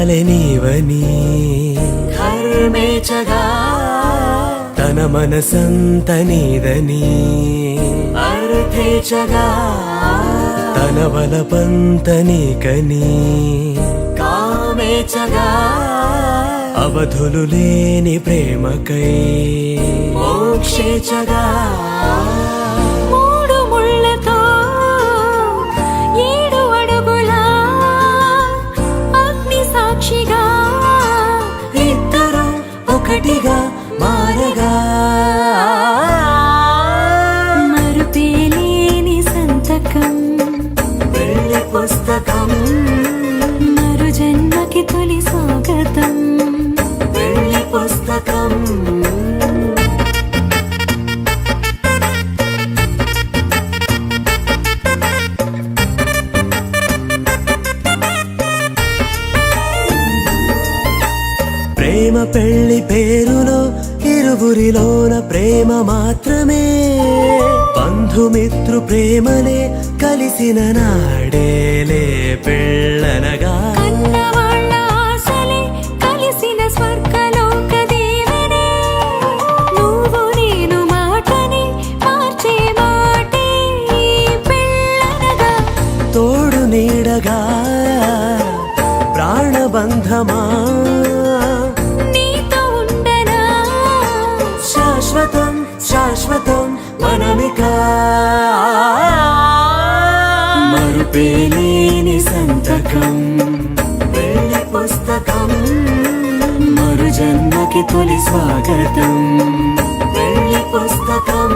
కాలే నీవని ధర్మేచగా తన మనసంత నీదని అర్థేచగా తన వలపంత నీకని కామేచగా అవధులు లేని ప్రేమకై మోక్షేచగా మూడు ముళ్ళతో 7 అడుగుల అగ్ని సాక్షిగా ఇద్దరు ఒకటిగా మారగా మరుపేలేని సంతకం పెళ్లి పుస్తకం మరు జన్మకి తొలి స్వాగతం పెళ్లి పుస్తకం ప్రేమ పెళ్లి పేరులో ఇరువురిలోన ప్రేమ మాత్రమే బంధుమిత్రు ప్రేమనే కలిసిన నాడేలే పెళ్ళనగా కన్నవాళ్ళ ఆశలే కలిసిన స్వర్గలోక దీవెనే నువ్వు నేను మాటని మార్చే మాటే పెళ్ళనగా తోడు నీడగా ప్రాణబంధమా నీతో ఉండనా శాశ్వతం శాశ్వతం మనమిక మరుపేలేని సంతకం పెళ్లి పుస్తకం మరు జన్మకి తొలి స్వాగతం పెళ్లి పుస్తకం